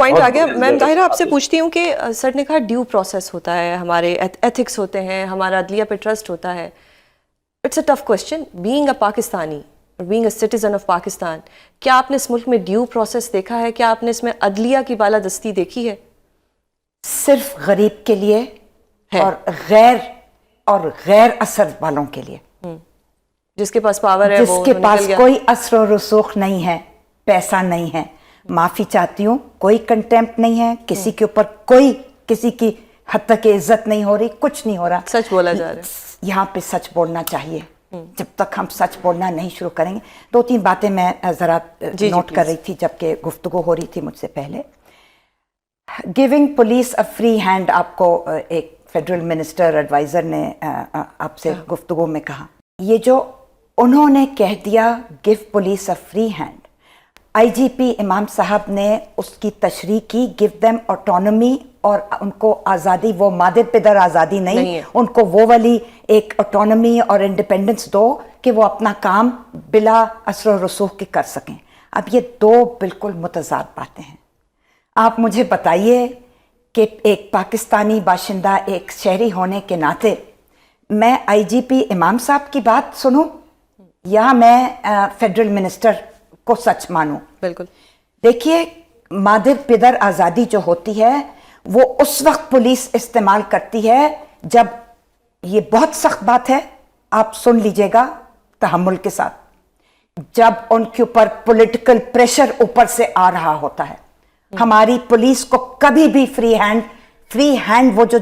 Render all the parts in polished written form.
Point آ گیا. میم ظاہرہ آپ سے پوچھتی ہوں کہ سر نے کہا ڈیو پروسیس ہوتا ہے, ہمارے ایتھکس ہوتے ہیں, ہمارا عدلیہ پہ ٹرسٹ ہوتا ہے. It's a tough question being a Pakistani being a citizen of Pakistan. کیا آپ نے اس ملک میں ڈیو پروسیس دیکھا ہے؟ کیا آپ نے اس میں عدلیہ کی بالادستی دیکھی ہے؟ صرف غریب کے لیے اور غیر اثر والوں کے لیے. جس کے پاس پاور ہے, جس کے پاس کوئی اثر و رسوخ نہیں ہے, پیسہ نہیں ہے. معافی چاہتی ہوں, کوئی کنٹیمپٹ نہیں ہے, کسی کے اوپر کوئی کسی کی حد تک عزت نہیں ہو رہی, کچھ نہیں ہو رہا. سچ بولا جا رہا ہے. یہاں پہ سچ بولنا چاہیے. جب تک ہم سچ بولنا نہیں شروع کریں گے. 2-3 باتیں میں ذرا نوٹ کر رہی تھی جبکہ گفتگو ہو رہی تھی مجھ سے پہلے. Giving police a free hand, آپ کو ایک فیڈرل منسٹر ایڈوائزر نے آپ سے گفتگو میں کہا, یہ جو انہوں نے کہہ دیا give police a free hand, I G P امام صاحب نے اس کی تشریح کی, گیو دیم آٹونومی, اور ان کو آزادی, وہ مادر پدر آزادی نہیں, ان کو وہ والی ایک آٹونومی اور انڈیپینڈنس دو کہ وہ اپنا کام بلا اثر و رسوخ کے کر سکیں. اب یہ دو بالکل متضاد باتیں ہیں. آپ مجھے بتائیے کہ ایک پاکستانی باشندہ, ایک شہری ہونے کے ناطے میں آئی جی پی امام صاحب کی بات سنوں یا میں فیڈرل منسٹر کو سچ مانوں؟ بالکل. دیکھیے, مادر پدر آزادی جو ہوتی ہے وہ اس وقت پولیس استعمال کرتی ہے جب, یہ بہت سخت بات ہے, آپ سن لیجئے گا تحمل کے ساتھ, جب ان کے اوپر پولیٹیکل پریشر اوپر سے آ رہا ہوتا ہے. ہماری پولیس کو کبھی بھی فری ہینڈ وہ جو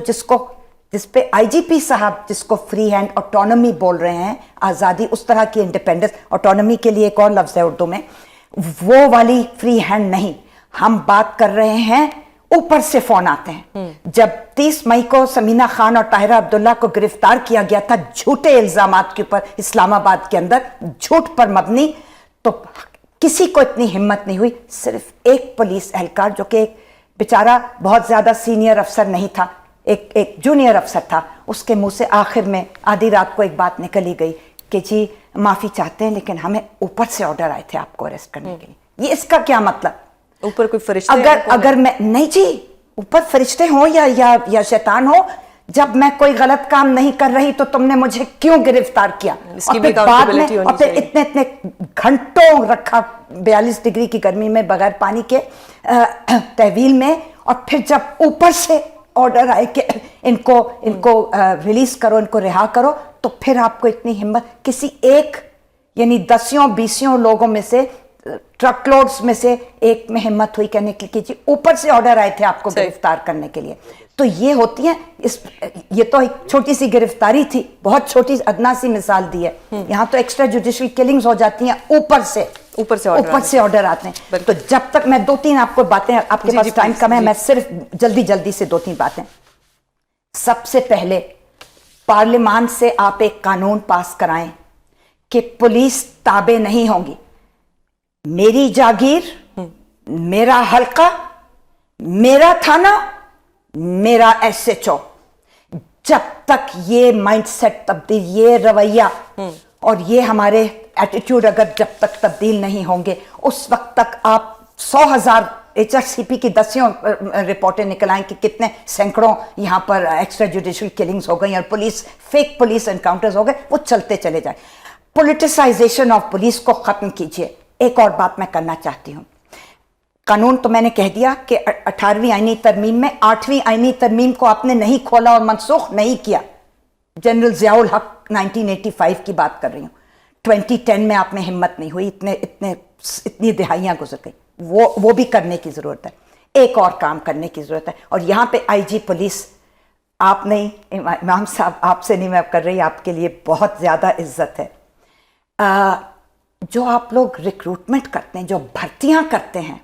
جس پہ آئی جی پی صاحب جس کو فری ہینڈ آٹونومی بول رہے ہیں, آزادی, اس طرح کی انڈیپینڈنس, آٹونومی کے لیے ایک اور لفظ ہے اردو میں, وہ والی فری ہینڈ نہیں. ہم بات کر رہے ہیں اوپر سے فون آتے ہیں. جب 30 مئی کو سمینہ خان اور طاہرہ عبداللہ کو گرفتار کیا گیا تھا جھوٹے الزامات کے اوپر اسلام آباد کے اندر, جھوٹ پر مبنی, تو کسی کو اتنی ہمت نہیں ہوئی. صرف ایک پولیس اہلکار جو کہ ایک بیچارہ بہت زیادہ سینئر افسر نہیں تھا, ایک جونیئر افسر تھا, اس کے منہ سے آخر میں آدھی رات کو ایک بات نکلی گئی کہ جی معافی چاہتے ہیں لیکن ہمیں اوپر سے آرڈر آئے تھے آپ کو اریسٹ کرنے کے لیے. یہ اس کا کیا مطلب؟ اوپر کوئی فرشتے اگر میں نہیں, جی اوپر فرشتے ہوں یا شیطان ہو, جب میں کوئی غلط کام نہیں کر رہی تو تم نے مجھے کیوں گرفتار کیا؟ اور پھر بعد میں اور پھر اتنے گھنٹوں رکھا 42 ڈگری کی گرمی میں بغیر پانی کے تحویل میں, اور پھر جب اوپر سے آرڈر آئے کہ ان کو ریلیز کرو, ان کو رہا کرو, تو پھر آپ کو اتنی ہمت کسی ایک یعنی 10-20 لوگوں میں سے, ٹرک لوڈز میں سے ایک میں ہمت ہوئی کہنے کی کہ جی اوپر سے آرڈر آئے تھے آپ کو گرفتار کرنے کے لیے. تو یہ ہوتی ہیں, یہ تو ایک چھوٹی سی گرفتاری تھی, بہت چھوٹی ادنا سی مثال دی ہے. یہاں تو ایکسٹرا جوڈیشل کلنگز ہو جاتی ہیں اوپر سے آرڈر آتے ہیں. تو جب تک میں 2-3 آپ کو باتیں, آپ کے پاس ٹائم کم ہے, میں صرف جلدی سے 2-3 باتیں. سب سے پہلے پارلیمان سے آپ ایک قانون پاس کرائیں کہ پولیس تابع نہیں ہوں گی. میری جاگیر, میرا حلقہ, میرا تھانہ, میرا ایس ایچ او, جب تک یہ مائنڈ سیٹ تبدیل, یہ رویہ اور یہ ہمارے ایٹیٹیوڈ اگر جب تک تبدیل نہیں ہوں گے, اس وقت تک آپ 100,000 ایچ آر سی پی کی 10 رپورٹیں نکل آئیں کہ کتنے سینکڑوں یہاں پر ایکسٹرا جوڈیشل کلنگز ہو گئی اور فیک پولیس انکاؤنٹرز ہو گئے, وہ چلتے چلے جائیں. پولیٹیسائزیشن آف پولیس کو ختم کیجئے. ایک اور بات میں کرنا چاہتی ہوں. قانون تو میں نے کہہ دیا کہ 18ویں آئینی ترمیم میں 8ویں آئینی ترمیم کو آپ نے نہیں کھولا اور منسوخ نہیں کیا. جنرل ضیاء الحق 1985 کی بات کر رہی ہوں. 2010 میں آپ میں ہمت نہیں ہوئی, اتنی دہائیاں گزر گئی. وہ بھی کرنے کی ضرورت ہے. ایک اور کام کرنے کی ضرورت ہے, اور یہاں پہ آئی جی پولیس, آپ نہیں امام صاحب, آپ سے نہیں میں کر رہی, آپ کے لیے بہت زیادہ عزت ہے. جو آپ لوگ ریکروٹمنٹ کرتے ہیں, جو بھرتیاں کرتے ہیں,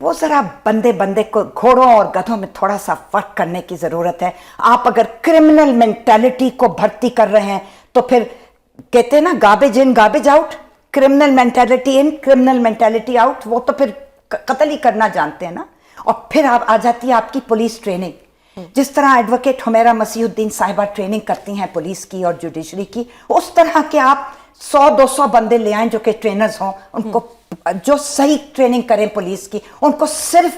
وہ ذرا بندے کو, گھوڑوں اور گدھوں میں تھوڑا سا فرق کرنے کی ضرورت ہے. آپ اگر کرمنل مینٹیلٹی کو بھرتی کر رہے ہیں تو پھر کہتے ہیں نا گاربیج ان گاربیج آؤٹ, کرمنل مینٹیلٹی ان کرمنل مینٹیلٹی آؤٹ, وہ تو پھر قتل ہی کرنا جانتے ہیں نا. اور پھر آپ آ جاتی ہے آپ کی پولیس ٹریننگ, جس طرح ایڈوکیٹ حمیرہ مسیح الدین صاحبہ ٹریننگ کرتی ہیں پولیس کی اور جوڈیشری کی, اس طرح کے آپ 100-200 بندے لے آئیں جو کہ ٹرینرز ہوں, ان کو جو صحیح ٹریننگ کریں پولیس کی, ان کو صرف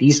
30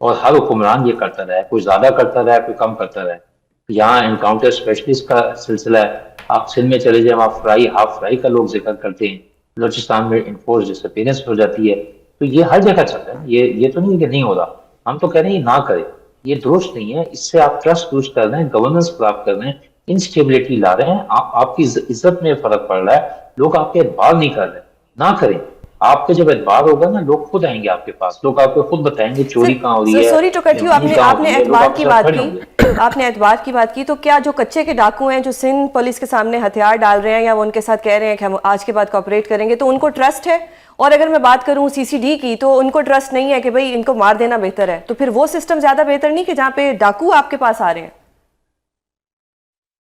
اور ہر حکمران یہ کرتا رہا ہے, کوئی زیادہ کرتا رہا ہے, کوئی کم کرتا رہا ہے. یہاں انکاؤنٹر اسپیشلسٹ کا سلسلہ ہے, آپ سندھ میں چلے جائیں, آپ فرائی ہاف فرائی کا لوگ ذکر کرتے ہیں, بلوچستان میں انفورس ڈسپیرنس ہو جاتی ہے. تو یہ ہر جگہ چل رہا ہے, یہ تو نہیں ہے کہ نہیں ہو رہا. ہم تو کہہ رہے ہیں یہ نہ کرے, یہ درست نہیں ہے. اس سے آپ ٹرسٹ لوز کر رہے ہیں, گورننس خراب کر رہے ہیں, انسٹیبلٹی لا رہے ہیں, آپ کی عزت میں فرق پڑ رہا ہے, لوگ آپ کے اعتبار نہیں کر رہے. نہ کریں. آپ کے جب اعتبار ہوگا نا, لوگ خود آئیں گے آپ کے پاس, لوگ آپ کو خود بتائیں گے چوری کہاں ہو رہی ہے. سوری ٹو کٹ یو, آپ نے اعتبار کی بات کی, آپ نے اعتبار کی بات کی, تو کیا جو کچے کے ڈاکو ہیں جو سندھ پولیس کے سامنے ہتھیار ڈال رہے ہیں یا وہ ان کے ساتھ کہہ رہے ہیں کہ ہم آج کے بعد کوآپریٹ کریں گے, تو ان کو ٹرسٹ ہے؟ اور اگر میں بات کروں سی سی ڈی کی, تو ان کو ٹرسٹ نہیں ہے کہ بھئی ان کو مار دینا بہتر ہے, تو پھر وہ سسٹم زیادہ بہتر نہیں کہ جہاں پہ ڈاکو آپ کے پاس آ رہے ہیں؟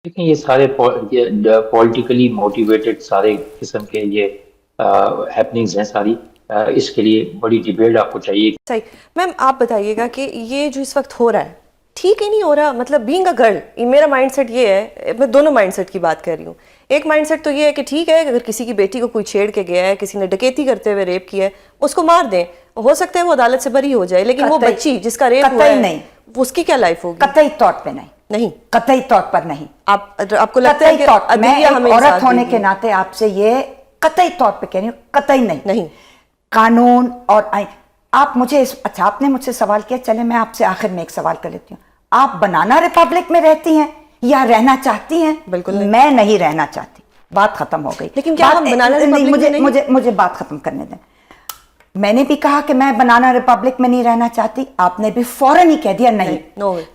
دیکھیں یہ سارے پولیٹیکلی موٹیویٹڈ سارے قسم کے یہ ہیپننگز ہیں ساری. اس کے لیے بڑی ڈیبیٹ آپ کو چاہیے. صحیح. میم آپ بتائیے گا کہ یہ جو اس وقت ہو رہا ہے ٹھیک ہی نہیں ہو رہا؟ مطلب بینگ اے گرل, میرا مائنڈ سیٹ یہ ہے, میں دونوں مائنڈ سیٹ کی بات کر رہی ہوں. ایک مائنڈ سیٹ تو یہ ہے کہ ٹھیک ہے, اگر کسی کی بیٹی کو کوئی چھیڑ کے گیا ہے, کسی نے ڈکیتی کرتے ہوئے ریپ کیا ہے, اس کو مار دیں, ہو سکتا ہے وہ عدالت سے بری ہو جائے, لیکن وہ بچی جس کا ریپ ہوا ہے اس کی کیا لائف ہوگی؟ قطعی طور پہ نہیں, قطعی طور پر نہیں. آپ کو لگتا ہے کہ میں ایک عورت ہونے کے ناطے آپ سے یہ قطعی طور پہ کہہ رہی ہوں, قطعی نہیں. قانون اور آئین. آپ مجھے اچھا, آپ نے مجھ سے سوال کیا, چلے میں آپ سے آخر میں ایک سوال کر لیتی ہوں. آپ بنانا ریپبلک میں رہتی ہیں یا رہنا چاہتی ہیں؟ بالکل میں نہیں رہنا چاہتی, بات ختم ہو گئی. لیکن کیا ہم بنانا ریپبلک میں مجھے بات ختم کرنے دیں. میں نے بھی کہا کہ میں بنانا ریپبلک میں نہیں رہنا چاہتی, آپ نے بھی فوراً ہی کہہ دیا نہیں.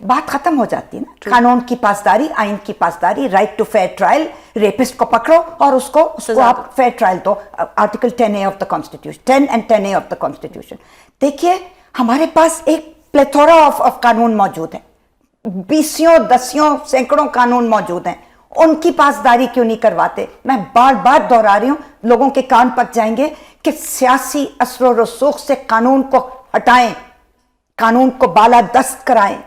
بات ختم ہو جاتی ہے نا. قانون کی پاسداری, آئین کی پاسداری, right to fair trial. Rapist کو پکڑو اور اس کو آپ فیئر ٹرائل دو. Article 10A of the constitution, 10 and 10A of the constitution. دیکھیے ہمارے پاس ایک پلیتھورا آف قانون موجود ہے, 20 10 سینکڑوں قانون موجود ہیں, ان کی پاسداری کیوں نہیں کرواتے؟ میں بار بار دہرا رہی ہوں, لوگوں کے کان پک جائیں گے کہ سیاسی اثر و رسوخ سے قانون کو ہٹائیں, قانون کو بالادست کرائیں.